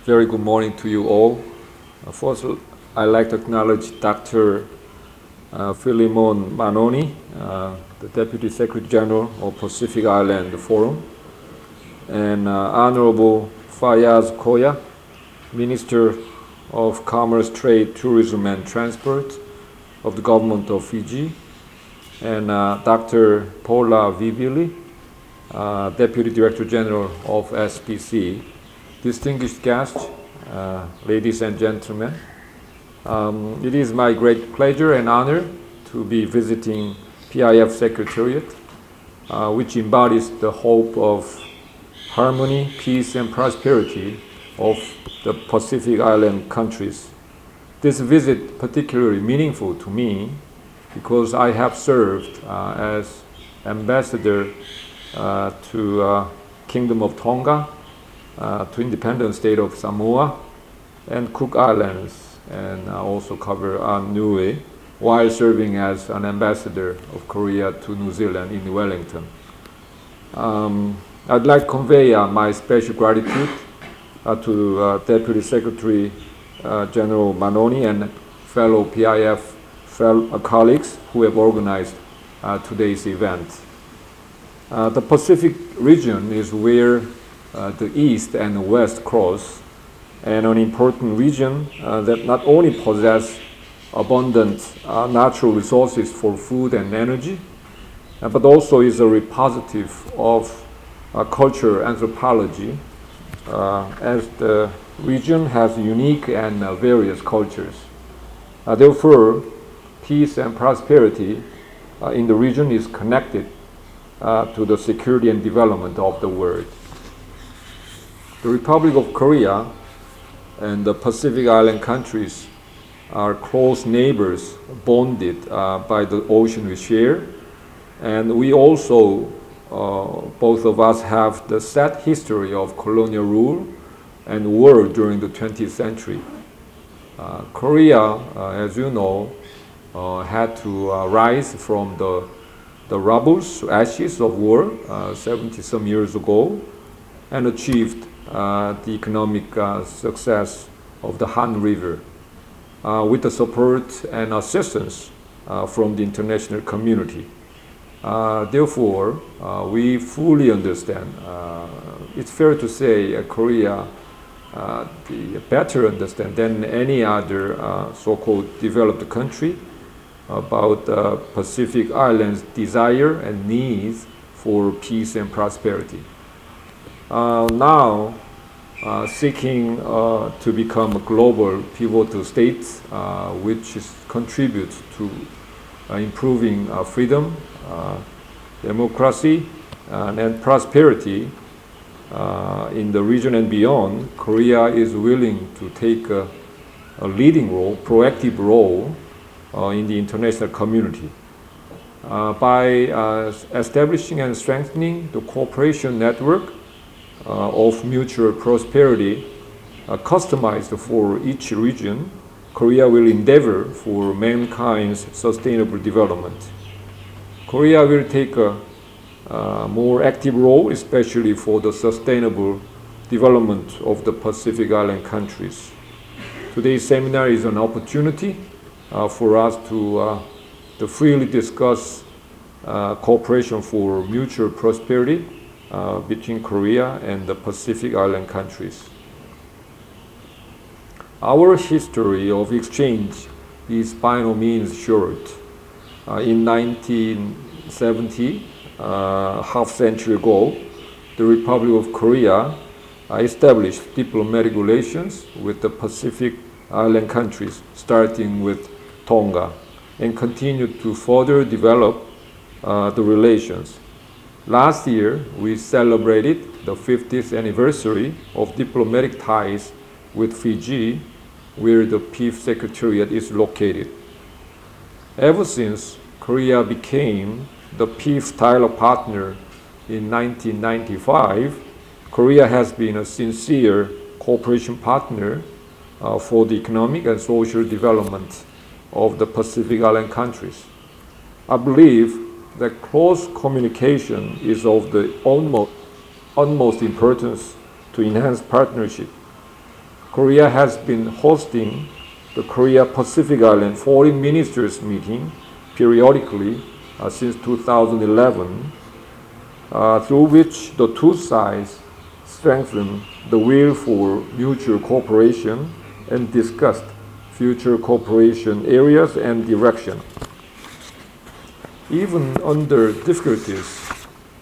Very good morning to you all. First, I'd like to acknowledge Dr. Philemon Manoni, the Deputy Secretary General of Pacific Island Forum, and Honorable Fayaz Koya, Minister of Commerce, Trade, Tourism, and Transport of the Government of Fiji, and Dr. Paula Vivili, Deputy Director General of SPC. Distinguished guests, ladies and gentlemen, it is my great pleasure and honor to be visiting PIF Secretariat, which embodies the hope of harmony, peace, and prosperity of the Pacific Island countries. This visit particularly meaningful to me because I have served as ambassador to Kingdom of Tonga, to independent state of Samoa and Cook Islands, and also cover Niue, while serving as an ambassador of Korea to New Zealand in Wellington. I'd like to convey my special gratitude to Deputy Secretary General Manoni and fellow PIF colleagues who have organized today's event. The Pacific region is where the East and the West cross, and an important region that not only possesses abundant natural resources for food and energy, but also is a repository of culture anthropology, as the region has unique and various cultures. Therefore, peace and prosperity in the region is connected to the security and development of the world. The Republic of Korea and the Pacific Island countries are close neighbors, bonded by the ocean we share. And we also, both of us, have the sad history of colonial rule and war during the 20th century. Korea, as you know, had to rise from the rubbles, ashes of war 70-some years ago, and achieved the economic success of the Han River with the support and assistance from the international community. Therefore, we fully understand, it's fair to say Korea better understand than any other so-called developed country about Pacific Islands' desire and needs for peace and prosperity. Now, seeking to become a global pivotal state, which contributes to improving freedom, democracy, and prosperity in the region and beyond, Korea is willing to take a leading role, proactive role in the international community. By establishing and strengthening the cooperation network of mutual prosperity customized for each region, Korea will endeavor for mankind's sustainable development. Korea will take a more active role, especially for the sustainable development of the Pacific Island countries. Today's seminar is an opportunity for us to freely discuss cooperation for mutual prosperity between Korea and the Pacific Island countries. Our history of exchange is by no means short. In 1970, half century ago, the Republic of Korea established diplomatic relations with the Pacific Island countries, starting with Tonga, and continued to further develop the relations. Last year, we celebrated the 50th anniversary of diplomatic ties with Fiji, where the PIF Secretariat is located. Ever since Korea became the PIF dialogue partner in 1995, Korea has been a sincere cooperation partner for the economic and social development of the Pacific Island countries. I believe that close communication is of the utmost importance to enhance partnership. Korea has been hosting the Korea Pacific Island Foreign Ministers meeting periodically since 2011, through which the two sides strengthened the will for mutual cooperation and discussed future cooperation areas and direction. Even under difficulties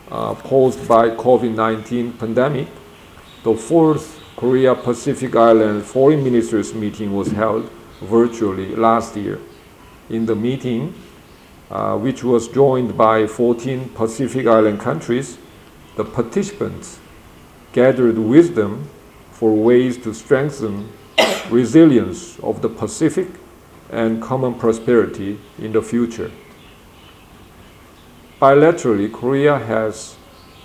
posed by COVID-19 pandemic, the fourth Korea Pacific Island Foreign Ministers meeting was held virtually last year. In the meeting, which was joined by 14 Pacific Island countries, the participants gathered wisdom for ways to strengthen resilience of the Pacific and common prosperity in the future. Bilaterally, Korea has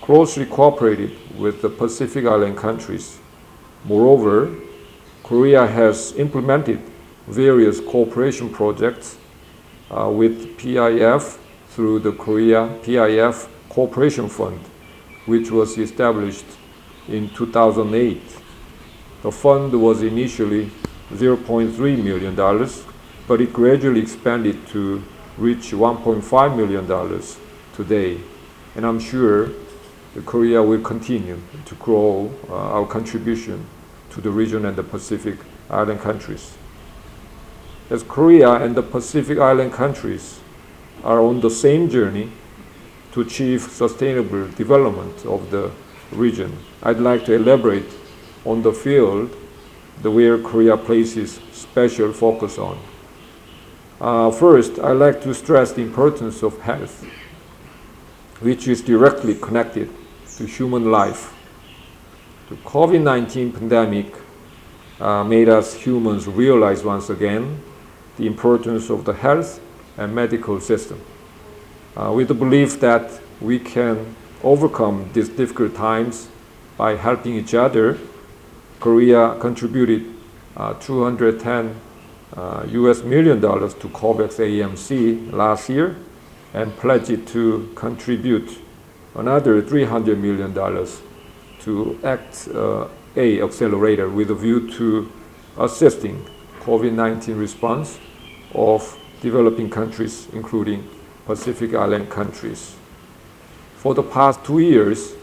closely cooperated with the Pacific Island countries. Moreover, Korea has implemented various cooperation projects with PIF through the Korea PIF Cooperation Fund, which was established in 2008. The fund was initially $0.3 million, but it gradually expanded to reach $1.5 million today. And I'm sure Korea will continue to grow our contribution to the region and the Pacific Island countries. As Korea and the Pacific Island countries are on the same journey to achieve sustainable development of the region, I'd like to elaborate on the field where Korea places special focus on. First, I'd like to stress the importance of health, which is directly connected to human life. The COVID-19 pandemic made us humans realize once again the importance of the health and medical system. With the belief that we can overcome these difficult times by helping each other, Korea contributed $210 million to COVAX AMC last year and pledged to contribute another $300 million to ACT-A accelerator with a view to assisting COVID-19 response of developing countries, including Pacific Island countries. For the past 2 years,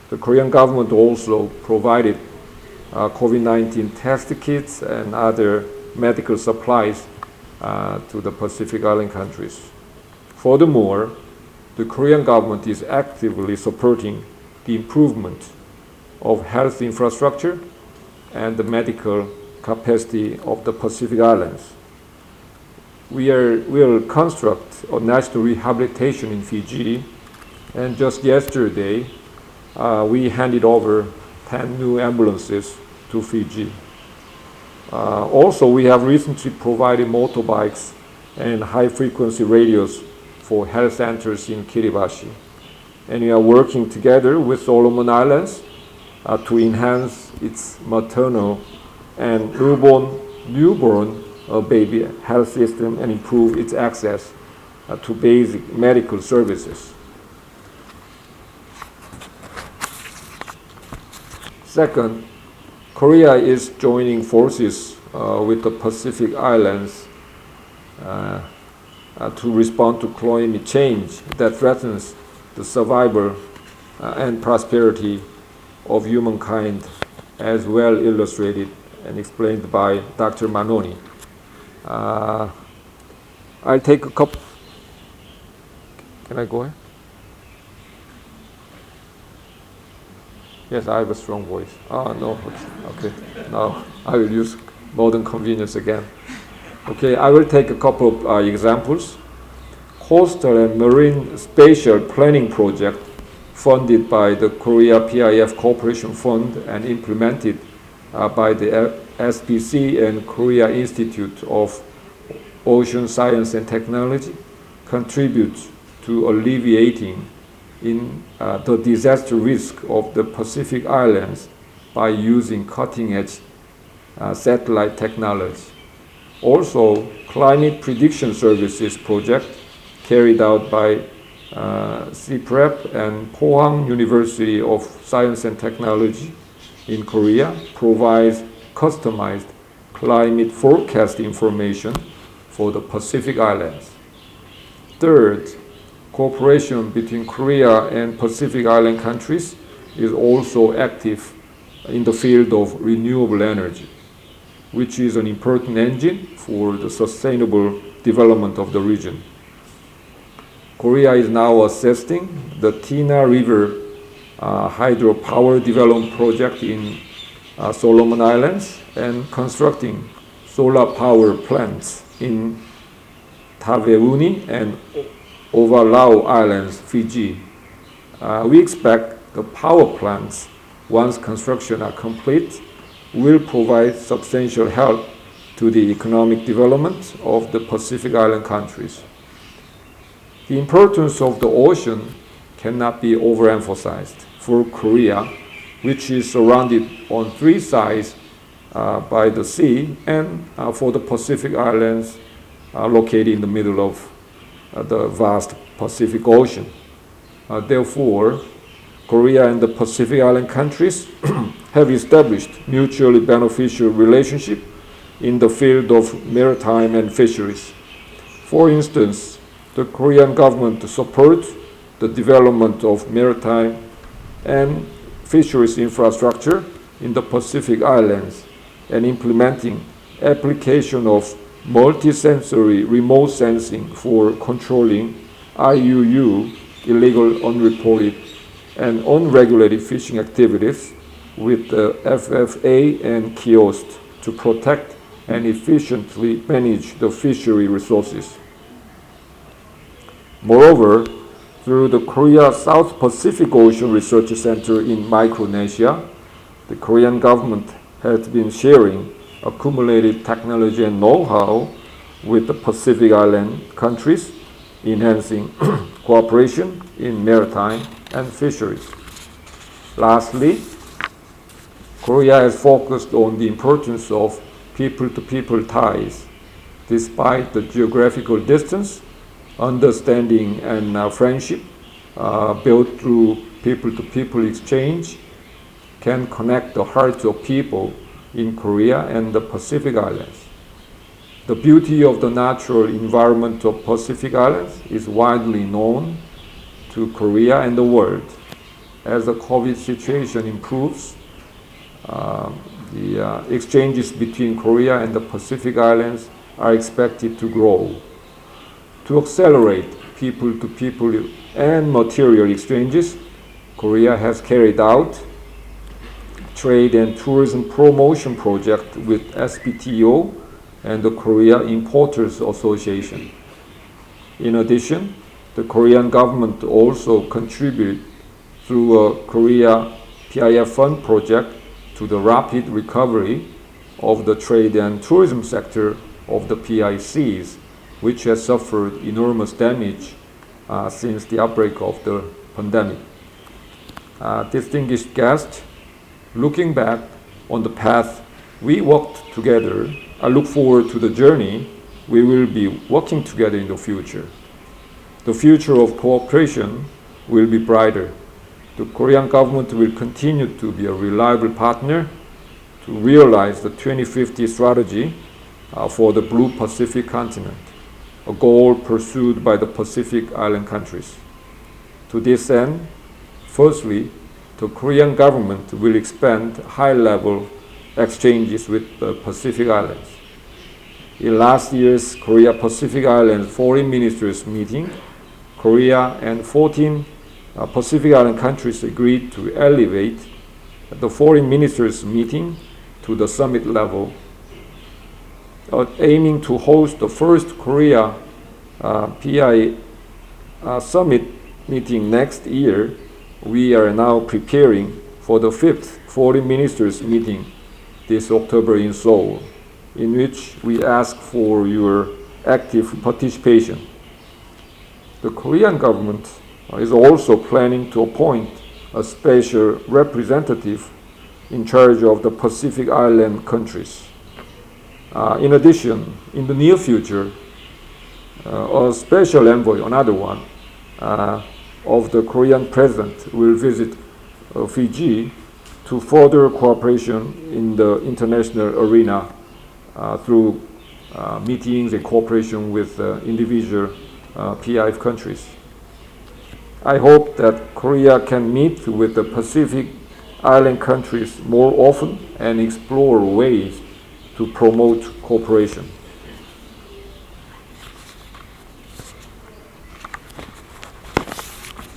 the Korean government also provided COVID-19 test kits and other medical supplies to the Pacific Island countries. Furthermore, the Korean government is actively supporting the improvement of health infrastructure and the medical capacity of the Pacific Islands. We will construct a national rehabilitation in Fiji, and just yesterday we handed over 10 new ambulances to Fiji. Also, we have recently provided motorbikes and high-frequency radios for health centers in Kiribati. And we are working together with Solomon Islands to enhance its maternal and newborn baby health system and improve its access to basic medical services. Second, Korea is joining forces with the Pacific Islands to respond to climate change that threatens the survival and prosperity of humankind, as well illustrated and explained by Dr. Manoni. I'll take a couple. Can I go ahead? Yes, I have a strong voice. No. Okay. Now I will use modern convenience again. Okay, I will take a couple of examples. Coastal and Marine Spatial Planning Project, funded by the Korea PIF Cooperation Fund and implemented by the SPC and Korea Institute of Ocean Science and Technology, contributes to alleviating the disaster risk of the Pacific Islands by using cutting-edge satellite technology. Also, Climate Prediction Services project carried out by CPREP and Pohang University of Science and Technology in Korea provides customized climate forecast information for the Pacific Islands. Third, cooperation between Korea and Pacific Island countries is also active in the field of renewable energy, which is an important engine for the sustainable development of the region. Korea is now assessing the Tina River hydropower development project in Solomon Islands and constructing solar power plants in Taveuni and Ovalau Islands, Fiji. We expect the power plants, once construction are complete, will provide substantial help to the economic development of the Pacific Island countries. The importance of the ocean cannot be overemphasized for Korea, which is surrounded on three sides by the sea, and for the Pacific Islands located in the middle of the vast Pacific Ocean. Therefore, Korea and the Pacific Island countries have established mutually beneficial relationship in the field of maritime and fisheries. For instance, the Korean government supports the development of maritime and fisheries infrastructure in the Pacific Islands and implementing application of multi-sensory remote sensing for controlling IUU, illegal, unreported, and unregulated fishing activities with the FFA and kiosk to protect and efficiently manage the fishery resources. Moreover, through the Korea South Pacific Ocean Research Center in Micronesia, the Korean government has been sharing accumulated technology and know-how with the Pacific Island countries, enhancing cooperation in maritime and fisheries. Lastly, Korea has focused on the importance of people-to-people ties. Despite the geographical distance, understanding and friendship built through people-to-people exchange can connect the hearts of people in Korea and the Pacific Islands. The beauty of the natural environment of Pacific Islands is widely known to Korea and the world. As the COVID situation improves, the exchanges between Korea and the Pacific Islands are expected to grow. To accelerate people-to-people and material exchanges, Korea has carried out trade and tourism promotion project with SBTO and the Korea Importers Association. In addition, the Korean government also contributed through a Korea PIF Fund project to the rapid recovery of the trade and tourism sector of the PICs, which has suffered enormous damage since the outbreak of the pandemic. Distinguished guests, looking back on the path we walked together, I look forward to the journey we will be working together in the future. The future of cooperation will be brighter. The Korean government will continue to be a reliable partner to realize the 2050 strategy for the Blue Pacific continent, a goal pursued by the Pacific Island countries. To this end, firstly, the Korean government will expand high-level exchanges with the Pacific Islands. In last year's Korea-Pacific Islands Foreign Ministers meeting, Korea and 14 Pacific Island countries agreed to elevate the Foreign Ministers meeting to the summit level, aiming to host the first Korea PI summit meeting next year. We are now preparing for the 5th Foreign Ministers meeting this October in Seoul, in which we ask for your active participation. The Korean government is also planning to appoint a special representative in charge of the Pacific Island countries. In addition, in the near future, a special envoy, another one, of the Korean president will visit Fiji to further cooperation in the international arena through meetings and cooperation with individual PIF countries. I hope that Korea can meet with the Pacific Island countries more often and explore ways to promote cooperation.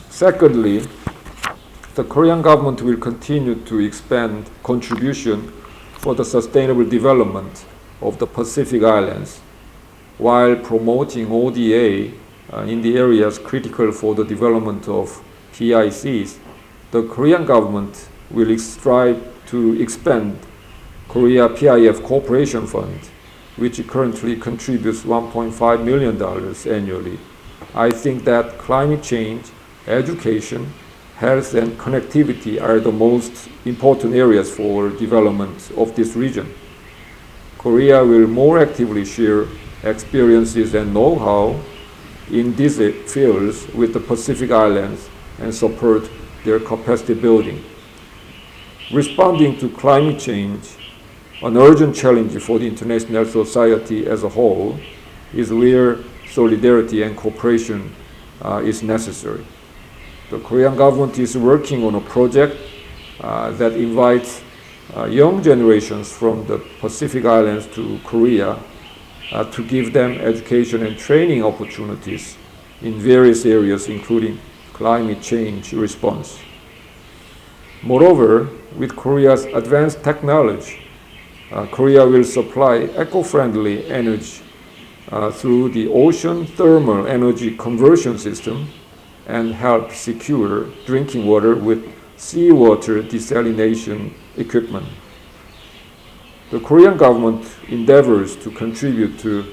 Secondly, the Korean government will continue to expand contribution for the sustainable development of the Pacific Islands while promoting ODA in the areas critical for the development of PICs. The Korean government will strive to expand Korea PIF Cooperation Fund, which currently contributes $1.5 million annually. I think that climate change, education, health, and connectivity are the most important areas for development of this region. Korea will more actively share experiences and know-how in these fields with the Pacific Islands and support their capacity building. Responding to climate change, an urgent challenge for the international society as a whole, is where solidarity and cooperation is necessary. The Korean government is working on a project that invites young generations from the Pacific Islands to Korea to give them education and training opportunities in various areas, including climate change response. Moreover, with Korea's advanced technology, Korea will supply eco-friendly energy through the ocean thermal energy conversion system and help secure drinking water with seawater desalination equipment. The Korean government endeavors to contribute to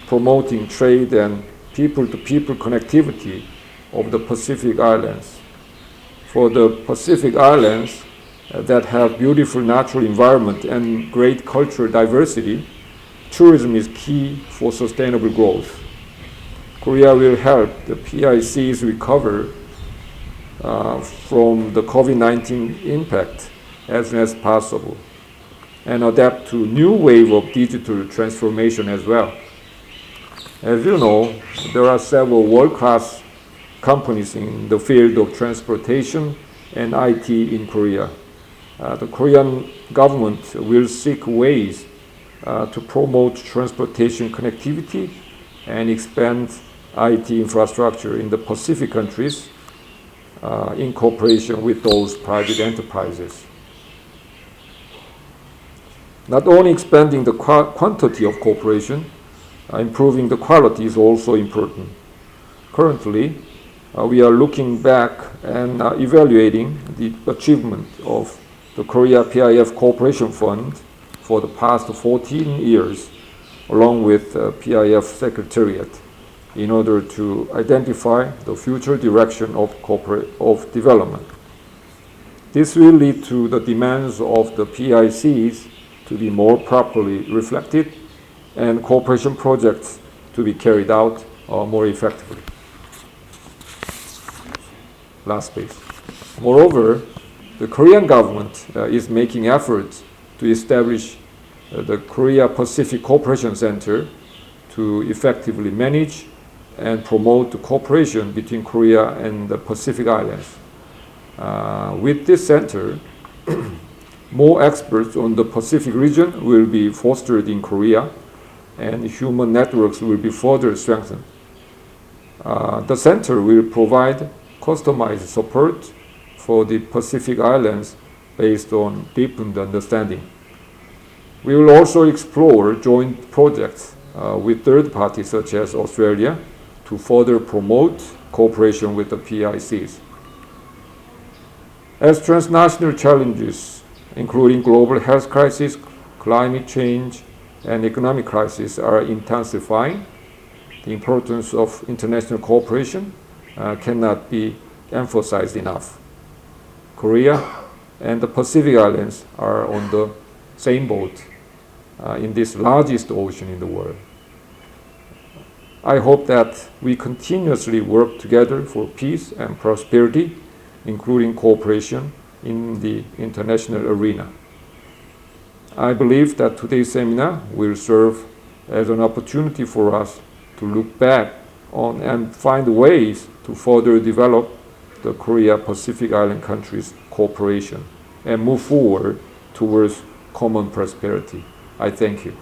promoting trade and people-to-people connectivity of the Pacific Islands. For the Pacific Islands that have beautiful natural environment and great cultural diversity, tourism is key for sustainable growth. Korea will help the PICs recover from the COVID-19 impact as soon as possible and adapt to new wave of digital transformation as well. As you know, there are several world-class companies in the field of transportation and IT in Korea. The Korean government will seek ways to promote transportation connectivity and expand IT infrastructure in the Pacific countries in cooperation with those private enterprises. Not only expanding the quantity of cooperation, improving the quality is also important. Currently, we are looking back and evaluating the achievement of the Korea PIF Cooperation Fund for the past 14 years, along with PIF Secretariat, in order to identify the future direction of development. This will lead to the demands of the PICs to be more properly reflected and cooperation projects to be carried out more effectively. Last page. Moreover, the Korean government is making efforts to establish the Korea Pacific Cooperation Center to effectively manage and promote the cooperation between Korea and the Pacific Islands. With this center, more experts on the Pacific region will be fostered in Korea and human networks will be further strengthened. The center will provide customized support for the Pacific Islands based on deepened understanding. We will also explore joint projects with third parties such as Australia to further promote cooperation with the PICs. As transnational challenges, including global health crisis, climate change, and economic crisis are intensifying, the importance of international cooperation cannot be emphasized enough. Korea and the Pacific Islands are on the same boat in this largest ocean in the world. I hope that we continuously work together for peace and prosperity, including cooperation in the international arena. I believe that today's seminar will serve as an opportunity for us to look back on and find ways to further develop the Korea-Pacific Island countries' cooperation and move forward towards common prosperity. I thank you.